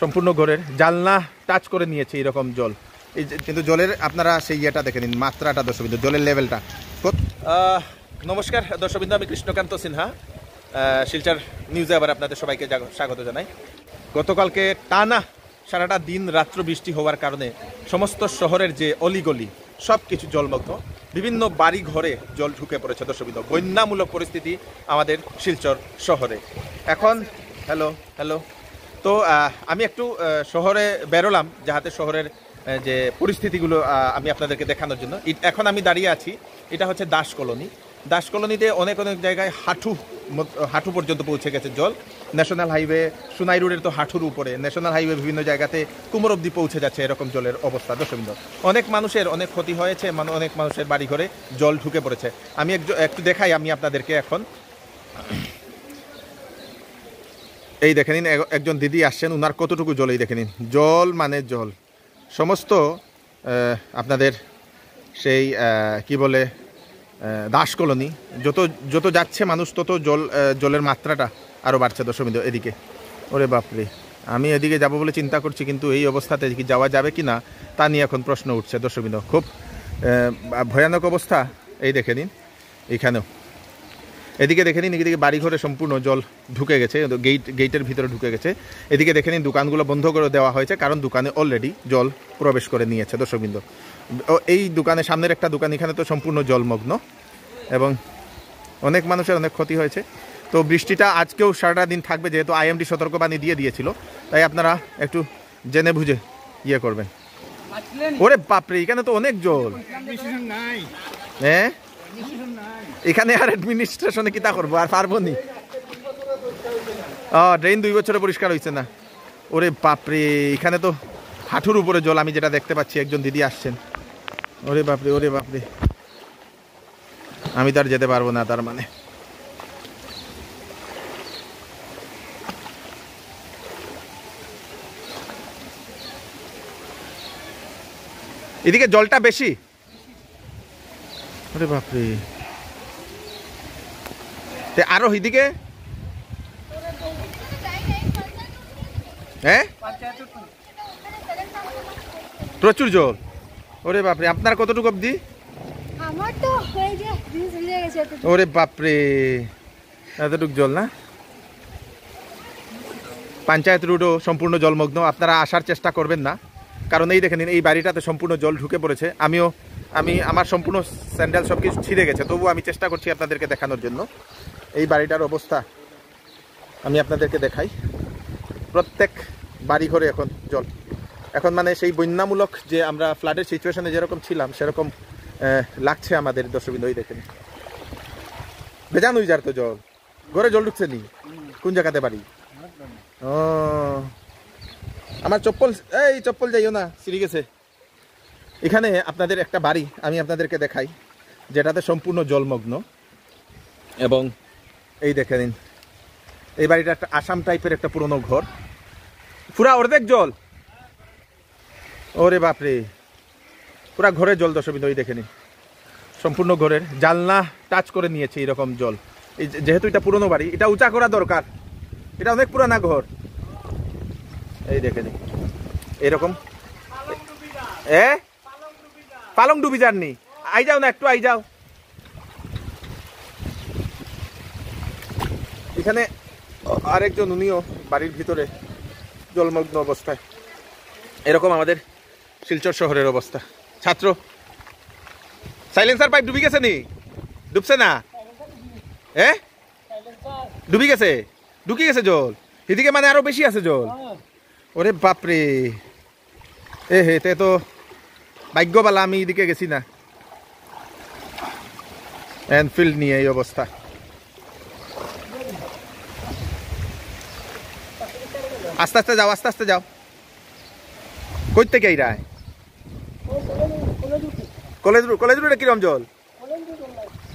সম্পূর্ণ ঘরের জানলা টাচ করে নিয়েছে এরকম জল। এই কিন্তু জলের আপনারা সেই ইয়েটা দেখে নিন, মাত্রাটা দর্শকবিন্দু, জলের লেভেলটা। নমস্কার দর্শকবিন্দু, আমি কৃষ্ণকান্ত সিনহা, শিলচর নিউজে আবার আপনাদের সবাইকে স্বাগত জানাই। গতকালকে টানা সারাটা দিন রাত্র বৃষ্টি হওয়ার কারণে সমস্ত শহরের যে অলিগলি সব কিছু জলমগ্ন, বিভিন্ন বাড়ি ঘরে জল ঢুকে পড়েছে দর্শকবিন্দু। বন্যামূলক পরিস্থিতি আমাদের শিলচর শহরে এখন। হ্যালো তো আমি একটু শহরে বেরোলাম যাতে শহরের যে পরিস্থিতিগুলো আমি আপনাদেরকে দেখানোর জন্য। এখন আমি দাঁড়িয়ে আছি, এটা হচ্ছে দাস কলোনি। দাস কলোনিতে অনেক জায়গায় হাঁটু পর্যন্ত পৌঁছে গেছে জল। ন্যাশনাল হাইওয়ে সুনাই রোডের তো হাঁটুর উপরে, ন্যাশনাল হাইওয়ে বিভিন্ন জায়গাতে কোমর অবধি পৌঁছে যাচ্ছে এরকম জলের অবস্থা দর্শকবৃন্দ। অনেক মানুষের অনেক ক্ষতি হয়েছে, অনেক মানুষের বাড়ি ঘরে জল ঢুকে পড়েছে। আমি একটু দেখাই আমি আপনাদেরকে এখন। এই দেখে নিন, একজন দিদি আসছেন, উনার কতটুকু জল এই দেখে নিন। জল মানে জল, সমস্ত আপনাদের সেই কি বলে দাস কলোনি যত যাচ্ছে মানুষ তত জলের মাত্রাটা আরও বাড়ছে দর্শকবৃন্দ। এদিকে ওরে বাপরে, আমি এদিকে যাব বলে চিন্তা করছি, কিন্তু এই অবস্থাতে কি যাওয়া যাবে কি না তা নিয়ে এখন প্রশ্ন উঠছে দর্শকবৃন্দ। খুব ভয়ানক অবস্থা। এই দেখে নিন, এখানেও এদিকে দেখে নিন, এদিকে বাড়িঘরে সম্পূর্ণ জল ঢুকে গেছে, গেটের ভিতরে ঢুকে গেছে। এদিকে দেখে নিন, দোকানগুলো বন্ধ করে দেওয়া হয়েছে, কারণ দোকানে অলরেডি জল প্রবেশ করে নিয়েছে দর্শকবৃন্দ। এই দোকানে, সামনের একটা দোকান, এখানে তো সম্পূর্ণ জলমগ্ন এবং অনেক মানুষের অনেক ক্ষতি হয়েছে। তো বৃষ্টিটা আজকেও সারাটা দিন থাকবে, যেহেতু আইএমডি সতর্কবাণী দিয়ে দিয়েছিল, তাই আপনারা একটু জেনে বুঝে ইয়ে করবেন। ওরে বাপরে, এখানে তো অনেক জল। হ্যাঁ, এখানে আর অ্যাডমিনিস্ট্রেশনে কি তা করবো, আর পারবো নি। ড্রেন 2 বছরে পরিষ্কার হয়েছে না। ওরে বাপরে, এখানে তো হাঁটুর উপরে জল, আমি যেটা দেখতে পাচ্ছি। একজন দিদি আসছেন। ওরে বাপরে, আমি তো আর যেতে পারবো না, তার মানে। এদিকে জলটা বেশি। ওরে বাপরে, আরো এদিকে হ্যাঁ প্রচুর জল। ওরে বাপরে, আপনার কতটুকু অবধি? ওরে বাপরে, এতটুকু জল না? পঞ্চায়েত রোডও সম্পূর্ণ জলমগ্ন। আপনারা আসার চেষ্টা করবেন না, কারণ এই দেখে নিন, এই বাড়িটাতে সম্পূর্ণ জল ঢুকে পড়েছে। আমার সম্পূর্ণ স্যান্ডেল সব কিছু ছিঁড়ে গেছে, তবুও আমি চেষ্টা করছি আপনাদেরকে দেখানোর জন্য। এই বাড়িটার অবস্থা আমি আপনাদেরকে দেখাই। প্রত্যেক বাড়ি ঘরে এখন জল। এখন মানে সেই বন্যামূলক যে আমরা ফ্লাডের সিচুয়েশনে যেরকম ছিলাম সেরকম লাগছে আমাদের দর্শকবৃন্দ। ওই দেখেন, বেজান হয়ে যার তো জল, ঘরে জল ঢুকছে নি। কোন জায়গাতে বাড়ি? ও, আমার চপ্পল যাইও না, ছিঁড়ে গেছে। এখানে আপনাদের একটা বাড়ি আমি আপনাদেরকে দেখাই, যেটাতে সম্পূর্ণ জলমগ্ন। এবং এই দেখে নিন, এই বাড়িটা একটা আসাম টাইপের একটা পুরনো ঘর, পুরা অর্ধেক জল। ওরে বাপরে, পুরা ঘরের জল দর্শকবৃন্দ। ওই দেখে নিন, সম্পূর্ণ ঘরের জানলা টাচ করে নিয়েছে এরকম জল। যেহেতু এটা পুরনো বাড়ি, এটা উঁচা করা দরকার, এটা অনেক পুরানা ঘর। এই দেখে নিন এরকম। পালং ডুবি যাননি? আই যাও না, একটু আই যাও। এখানে আরেকজন, উনিও বাড়ির ভিতরে জলমগ্ন অবস্থায়। এরকম আমাদের শিলচর শহরের অবস্থা। ছাত্র সাইলেন্সার পাইপ ডুবি গেছে নি? ডুবছে না? ডুবি গেছে, ঢুকে গেছে জল। এদিকে মানে আরো বেশি আছে জল। ওরে বাপরে, তে তো ভাগ্যবালা আমি এদিকে গেছি না। এনফিল্ড নিয়ে এই অবস্থা। আস্তে আস্তে যাও। কই থেকে এই রায়? কলেজ রোডে কিরম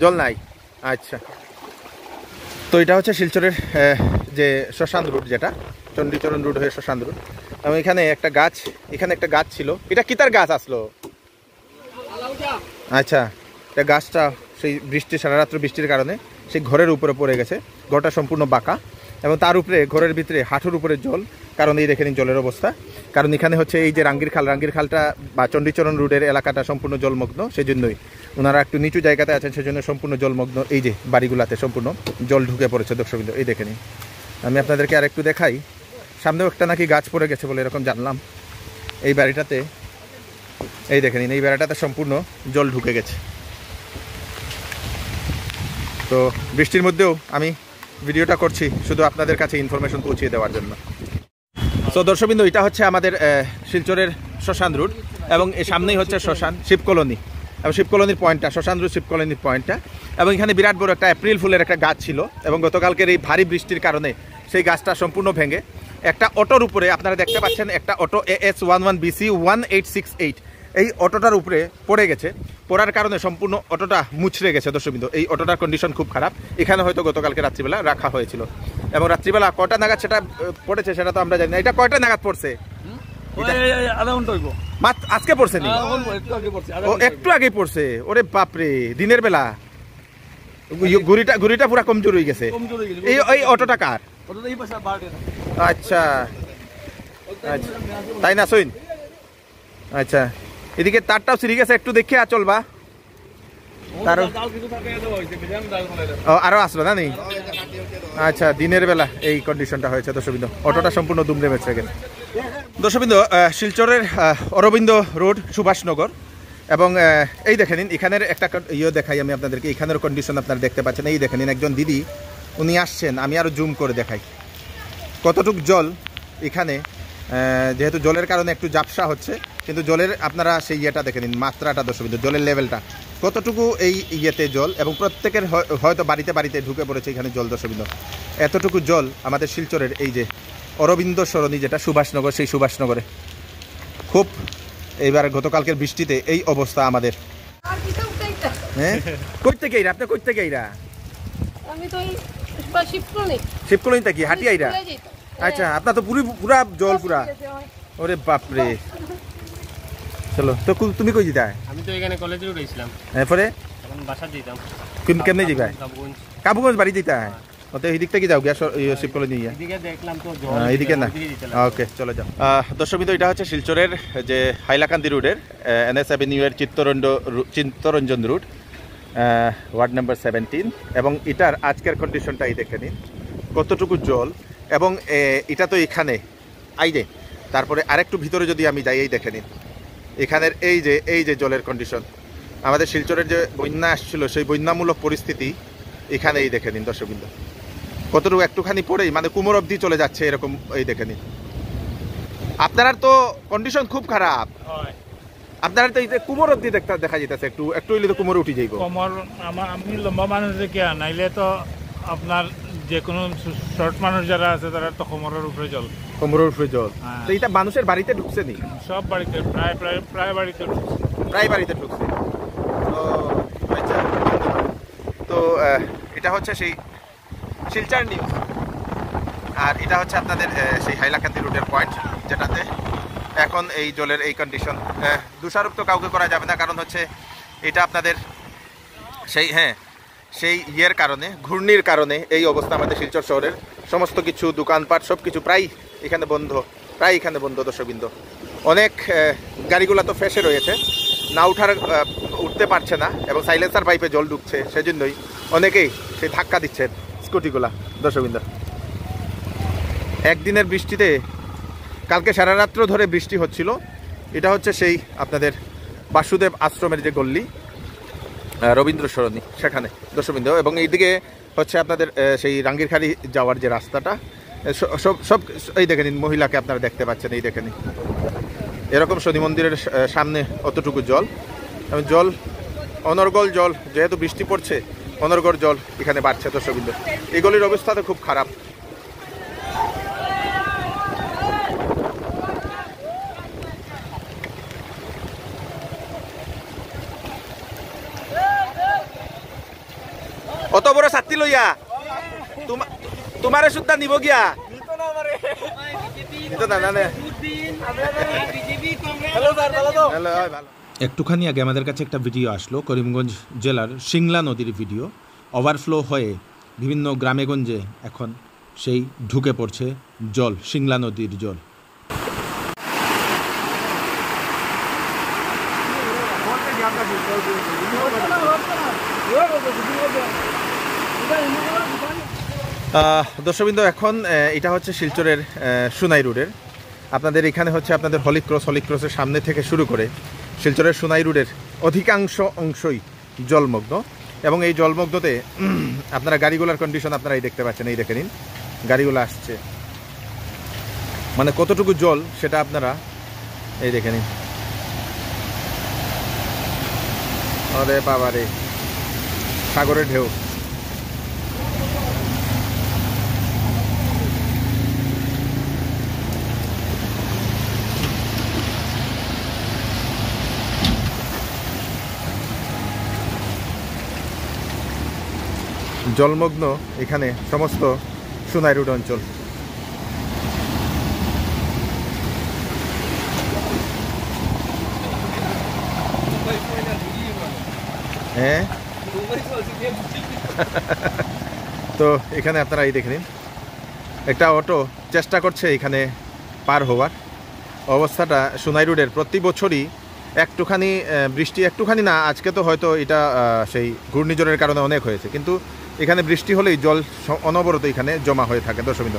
জল নাই? আচ্ছা, তো এটা হচ্ছে শিলচরের যে শ্মশান রুট, যেটা চণ্ডীচরণ রুট হয়ে শ্মশান রুট। এবং এখানে একটা গাছ ছিল। এটা কি তার গাছ আসলো? আচ্ছা, এটা গাছটা সেই সারা রাত্র বৃষ্টির কারণে সেই ঘরের উপরে পড়ে গেছে। ঘরটা সম্পূর্ণ বাঁকা এবং তার উপরে ঘরের ভিতরে হাঁটুর উপরে জল। কারণ এই দেখে নিন জলের অবস্থা। কারণ এখানে হচ্ছে এই যে রাঙ্গির খালটা বা চণ্ডীচরণ রোডের এলাকাটা সম্পূর্ণ জলমগ্ন, সেজন্যই ওনারা একটু নিচু জায়গাতে আছেন, সেজন্য সম্পূর্ণ জলমগ্ন। এই যে বাড়িগুলাতে সম্পূর্ণ জল ঢুকে পড়েছে দর্শকবৃন্দ। এই দেখে নিন, আমি আপনাদেরকে আর একটু দেখাই। সামনেও একটা নাকি গাছ পড়ে গেছে বলে এরকম জানলাম। এই বাড়িটাতে এই দেখে নিন, এই বাড়িটাতে সম্পূর্ণ জল ঢুকে গেছে। তো বৃষ্টির মধ্যেও আমি ভিডিওটা করছি শুধু আপনাদের কাছে ইনফরমেশন পৌঁছিয়ে দেওয়ার জন্য। তো দর্শকবৃন্দ, এটা হচ্ছে আমাদের শিলচরের শ্মশান রুট, এবং এর সামনেই হচ্ছে শ্মশান শিবকলোনি, এবং শিবকলোনির পয়েন্টটা, শ্মশান রুট শিবকলোনির পয়েন্টটা। এবং এখানে বিরাট বড় একটা এপ্রিল ফুলের একটা গাছ ছিল, এবং গতকালকের এই ভারী বৃষ্টির কারণে সেই গাছটা সম্পূর্ণ ভেঙে একটা অটোর উপরে, আপনারা দেখতে পাচ্ছেন একটা অটো AS11BC 1868, এই অটোটার উপরে পড়ে গেছে। পড়ার কারণে সম্পূর্ণ অটোটা মুচড়ে গেছে দর্শকবৃন্দ। এই অটোটার কন্ডিশন খুব খারাপ। এখানে হয়তো গতকালকে রাত্রিবেলা রাখা হয়েছিল, এবং রাত্রিবেলা কয়টা নাগাদ সেটা পড়েছে সেটা তো আমরা জানি না। এটা কয়টা নাগাদ পড়ছে? আজকে পড়ছে নি? ও একটু আগেই পড়ছে। ওরে বাপরে, দিনের বেলা ঘুড়িটা পুরা কমজোর হয়ে গেছে। এই অটোটা কার? আচ্ছা আচ্ছা, তাই না সইন? আচ্ছা, এদিকে তারটাও ছিঁড়ে গেছে, একটু দেখে চলবা। আরো আসলো না নেই? আচ্ছা, দিনের বেলা এই কন্ডিশনটা হয়েছে দর্শকবৃন্দ। অটোটা সম্পূর্ণ দুমড়ে মেচে গেছে দর্শকবৃন্দ। শিলচরের অরবিন্দ রোড, সুভাষনগর, এবং এই দেখে নিন এখানের একটা দেখাই আমি আপনাদেরকে। এখানের কন্ডিশন আপনারা দেখতে পাচ্ছেন। এই দেখে নিন, একজন দিদি উনি আসছেন, আমি আরো জুম করে দেখাই কতটুক জল এখানে। যেহেতু জলের কারণে একটু ঝাপসা হচ্ছে, কিন্তু জলের আপনারা সেই ইয়েটা দেখে নিন, মাত্রাটা দর্শকবৃন্দ, জলের লেভেলটা কতটুকু এই ইয়েতে জল, এবং প্রত্যেকের হয়তো বাড়িতে বাড়িতে ঢুকে পড়েছে এখানে জল দর্শকবৃন্দ। এতটুকু জল আমাদের শিলচরের এই যে অরবিন্দ সরণি, যেটা সুভাষনগর, সেই সুভাষনগরে খুব এইবার গতকালকের বৃষ্টিতে এই অবস্থা আমাদের। হ্যাঁ, কই থেকে এরা? আপনি কই থেকে এরা? আমি তো শিবকলোনি থেকে হাঁটি আইরা? আচ্ছা, আপনার তো পুরা জল পুরা। ওরে বাপরে, চলো তো। তুমি কই যেতে? আমি তো এখানে কলেজে উঠেছিলাম, এরপরে এখন বাসা যেতাম। কেমনে যাবে? কাবুগঞ্জ বাড়ি যেতে হয়? ওতে এই দিক থেকে যাও, গ্যাস শিবকলোনি নিয়ে এদিকে দেখলাম তো জল, এইদিকে না? ওকে, চলে যাও। দর্শকবৃন্দ, এটা হচ্ছে শিলচরের যে হাইলাকান্দি রোডের NS অ্যাভিনিউয়ের চিত্তরঞ্জন রুট, ওয়ার্ড নাম্বার 17, এবং এটার আজকের কন্ডিশনটাই দেখে নিন কতটুকু জল। এবং এটা তো এখানে এই যে, তারপরে আরেকটু ভিতরে যদি আমি যাই, এই দেখে নিন এখানের এই যে জলের কন্ডিশন। আমাদের শিলচরের যে বন্যা আসছিল, সেই বন্যামূলক পরিস্থিতি এখানে এই দেখে নিন দর্শকবৃন্দ। কতটুকু একটুখানি পড়েই মানে কোমর অবধি চলে যাচ্ছে এরকম। এই দেখে নিন, আপনার তো কন্ডিশন খুব খারাপ। আপনার তো এই যে কোমর অবধি দেখা যেতেছে, একটু হইলে তো কোমরে উঠে যাইব। আমি লম্বা মানুষ দেখে নাইলে তো আপনার যে কোনো শর্ট মানুষ যারা আছে তারা তো কোমরের উপরে জল। কোমরের উপরে জল। তো এটা মানুষের বাড়িতে ঢুকছে নি? সব বাড়িতে, প্রায় বাড়িতে ঢুকছে। প্রায় বাড়িতে ঢুকছে। আচ্ছা, তো এটা হচ্ছে সেই শিলচর নিউজ, আর এটা হচ্ছে আপনাদের সেই হাইলাকান্দি রুটের পয়েন্ট, যেটাতে এখন এই জলের এই কন্ডিশন। দোষারোপ তো কাউকে করা যাবে না, কারণ হচ্ছে এটা আপনাদের সেই ইয়ের কারণে, ঘূর্ণির কারণে এই অবস্থা আমাদের শিলচর শহরের। সমস্ত কিছু দোকানপাট সব কিছু প্রায় এখানে বন্ধ দর্শকবৃন্দ। অনেক গাড়িগুলো তো ফেসে রয়েছে, না উঠতে পারছে না, এবং সাইলেন্সার পাইপে জল ঢুকছে, সেজন্যই অনেকেই সেই ধাক্কা দিচ্ছেন স্কুটিগুলা দর্শকবৃন্দ। একদিনের বৃষ্টিতে কালকে সারা রাত্র ধরে বৃষ্টি হচ্ছিল। এটা হচ্ছে সেই আপনাদের বাসুদেব আশ্রমের যে গল্লি, রবীন্দ্র সরণি, সেখানে দর্শকবৃন্দ। এবং এইদিকে হচ্ছে আপনাদের সেই রাঙ্গিরখালি যাওয়ার যে রাস্তাটা, সব এই দেখে নিন, মহিলাকে আপনারা দেখতে পাচ্ছেন, এই দেখে নিন এরকম শনি মন্দিরের সামনে অতটুকু জল। এবং জল অনর্গল জল, যেহেতু বৃষ্টি পড়ছে অনর্গল জল এখানে বাড়ছে দর্শকবৃন্দ। এই গলির অবস্থা তো খুব খারাপ। অত বড় ছাত্রী লইয়া তোমারে সুদ্ধা নিব গিয়া একটুখানি আগে আমাদের কাছে একটা ভিডিও আসলো, করিমগঞ্জ জেলার সিংলা নদীর ভিডিও। ওভারফ্লো হয়ে বিভিন্ন গ্রামেগঞ্জে এখন সেই ঢুকে পড়ছে জল, সিংলা নদীর জল। দর্শকবৃন্দ, এখন এটা হচ্ছে শিলচরের সুনাই রোডের, আপনাদের এখানে হচ্ছে আপনাদের হলিক্রসের সামনে থেকে শুরু করে শিলচরের সুনাই রোডের অধিকাংশ অংশই জলমগ্ন। এবং এই জলমগ্নতে আপনারা গাড়িগুলোর কন্ডিশন আপনারা এই দেখতে পাচ্ছেন, এই দেখে নিন গাড়িগুলো আসছে, মানে কতটুকু জল সেটা আপনারা এই দেখে নিন। আরে বাবা রে, সাগরের ঢেউ। জলমগ্ন এখানে সমস্ত সুনাই রোড অঞ্চল। হ্যাঁ, তো এখানে আপনারা এই দেখে নিন, একটা অটো চেষ্টা করছে এখানে পার হওয়ার। অবস্থাটা সুনাই রোডের প্রতি বছরই একটুখানি বৃষ্টি, একটুখানি না, আজকে তো হয়তো এটা সেই ঘূর্ণিঝড়ের কারণে অনেক হয়েছে, কিন্তু এখানে বৃষ্টি হলেই জল অনবরত এখানে জমা হয়ে থাকে। দর্শকবৃন্দ,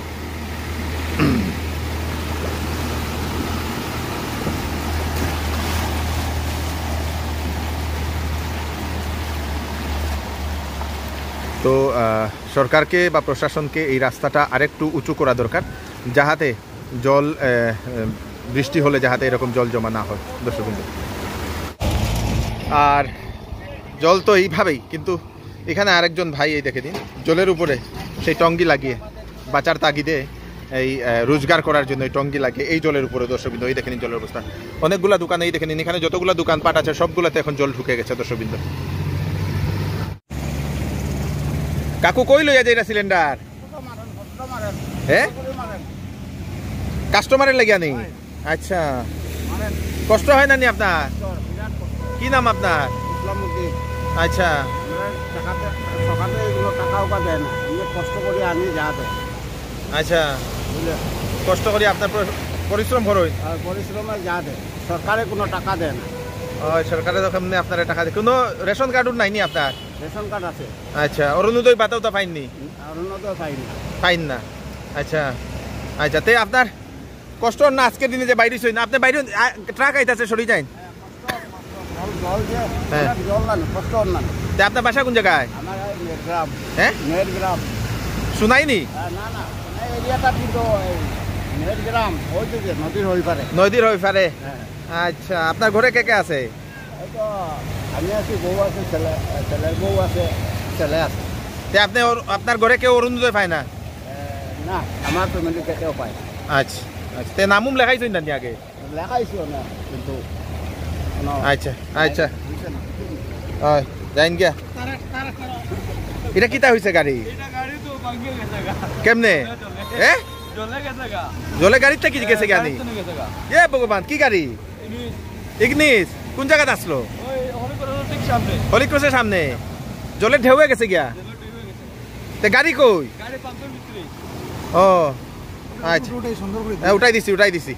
তো সরকারকে বা প্রশাসনকে এই রাস্তাটা আরেকটু উঁচু করা দরকার, যাহাতে জল বৃষ্টি হলে যাহাতে এরকম জল জমা না হয়। দর্শকবৃন্দ, আর জল তো এইভাবেই, কিন্তু এখানে আরেকজন ভাই এই দেখে দিন জলের উপরে সেই টঙ্গি লাগিয়ে বাঁচার তাগিদে এই রোজগার করার জন্য এই টঙ্গি লাগিয়ে এই জলের উপরে। দর্শকবৃন্দ, এই দেখে নিন জলের অবস্থা। অনেকগুলা দোকান এই দেখে নিন, এখানে যতগুলো দোকানপাট আছে সবগুলোতে এখন জল ঢুকে গেছে। দর্শকবৃন্দ, কাকু কই লইয়া যাই সিলিন্ডার? হ্যাঁ, কাস্টমারের লাগিয়া নেই? আচ্ছা, কষ্ট হয় না নি আপনার? কি নাম আপনার? আচ্ছা, আচ্ছা, কষ্ট করি আপনার পরিশ্রম করই, পরিশ্রমের যা দেয় সরকারে কোনো টাকা দেয় না। সরকারের সামনে আপনার টাকা দেয়? কোনো রেশন কার্ড নাইনি আপনার? রেশন কার্ড আছে। আচ্ছা, অরুণোদয় ভাতাও তো পাইননি? অরুণোদয় পাইনি। পাইন না? আচ্ছা, আচ্ছা, তে আপনার কষ্ট না আজকের দিনে যে বাইরে হই না, আপনি বাইরে ট্রাক আইতাছে সরি যাইন। আপনার বাসা কোন জায়গায়? হ্যাঁ, শুনাইনি? নদীর হয়ে পারে। আচ্ছা, আপনার ঘরে কে কে আছে? আমি আছি, বউ আছে, ছেলের বউ আছে, ছেলে আছে। আপনি আপনার ঘরে কেউ অরুণোদয় পায় না? না, আমার ফ্যামিলি কেউ পায়। আচ্ছা, আচ্ছা, তে নামুম লেখাইছেন না আগে? লেখাইছো না, কিন্তু আচ্ছা, আচ্ছা, যাইন গিয়া। এটা কিতা হয়েছে গাড়ি? কেমনে? জলে গাড়িটা কি গেছে গানি? এ ভগবান, কি গাড়ি? ইগনিস? কোন জায়গাতে আসলো? হলিক্রসের সামনে জলের ঢেউ গেছে গিয়া। তে গাড়ি কই? ও আচ্ছা, উঠাই দিছি, উঠাই দিছি।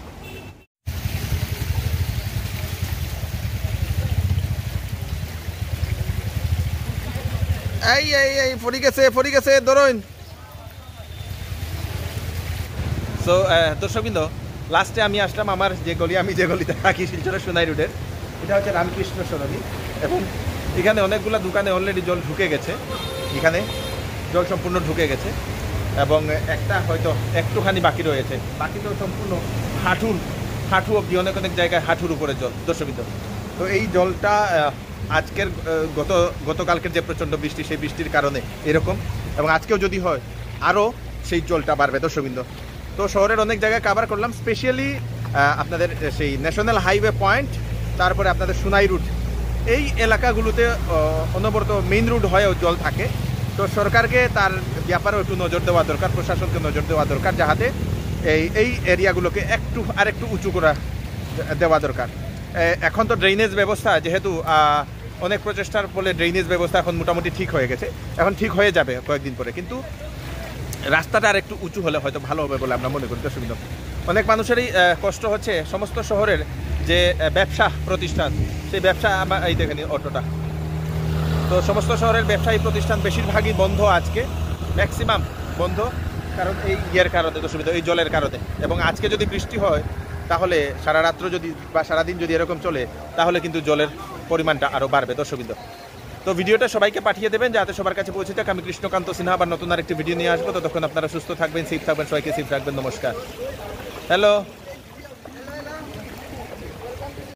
এই এই এই পড়ি গেছে ধরুন। সো দর্শকবৃন্দ, লাস্টে আমি আসলাম আমার আমি যে গলিতে থাকি শিলচরের সোনাই রোডের, এটা হচ্ছে রামকৃষ্ণ সরণি। এবং এখানে অনেকগুলো দোকানে অলরেডি জল ঢুকে গেছে, এখানে জল সম্পূর্ণ ঢুকে গেছে এবং একটা হয়তো একটুখানি বাকি রয়েছে, বাকি তো সম্পূর্ণ হাঁটু অবধি, অনেক জায়গায় হাঁটুর উপরে জল। দর্শকবৃন্দ, তো এই জলটা আজকের গতকালকের যে প্রচণ্ড বৃষ্টি, সেই বৃষ্টির কারণে এরকম, এবং আজকেও যদি হয় আরও সেই জলটা বাড়বে। দর্শকবৃন্দ, তো শহরের অনেক জায়গায় কভার করলাম, স্পেশালি আপনাদের সেই ন্যাশনাল হাইওয়ে পয়েন্ট, তারপরে আপনাদের সুনাই রুট, এই এলাকাগুলোতে অনবরত মেইন রুট হয়েও জল থাকে। তো সরকারকে তার ব্যাপারেও একটু নজর দেওয়া দরকার, প্রশাসনকে নজর দেওয়া দরকার, যাহাতে এই এরিয়াগুলোকে আরেকটু উঁচু করা দেওয়া দরকার। এখন তো ড্রেনেজ ব্যবস্থা যেহেতু অনেক প্রচেষ্টার ফলে ড্রেনেজ ব্যবস্থা এখন মোটামুটি ঠিক হয়ে গেছে, এখন ঠিক হয়ে যাবে কয়েকদিন পরে, কিন্তু রাস্তাটা আর একটু উঁচু হলে হয়তো ভালো হবে বলে আমরা মনে করি। অসুবিধা অনেক মানুষেরই কষ্ট হচ্ছে, সমস্ত শহরের যে ব্যবসা প্রতিষ্ঠান, সেই ব্যবসা এই দেখেন অটোটা, তো সমস্ত শহরের ব্যবসায়ী প্রতিষ্ঠান বেশিরভাগই বন্ধ আজকে, ম্যাক্সিমাম বন্ধ, কারণ এই ইয়ের কারণে, অসুবিধা এই জলের কারণে। এবং আজকে যদি বৃষ্টি হয় তাহলে সারা রাত্র যদি বা সারাদিন যদি এরকম চলে তাহলে কিন্তু জলের পরিমাণটা আরও বাড়বে। দর্শকবৃন্দ, তো ভিডিওটা সবাইকে পাঠিয়ে দেবেন যাতে সবার কাছে পৌঁছে যাক। আমি কৃষ্ণকান্ত সিনহা আবার নতুন আরেকটি ভিডিও নিয়ে আসবো, ততক্ষণ আপনারা সুস্থ থাকবেন, সেফ থাকবেন, সবাইকে সেফ রাখবেন। নমস্কার। হ্যালো।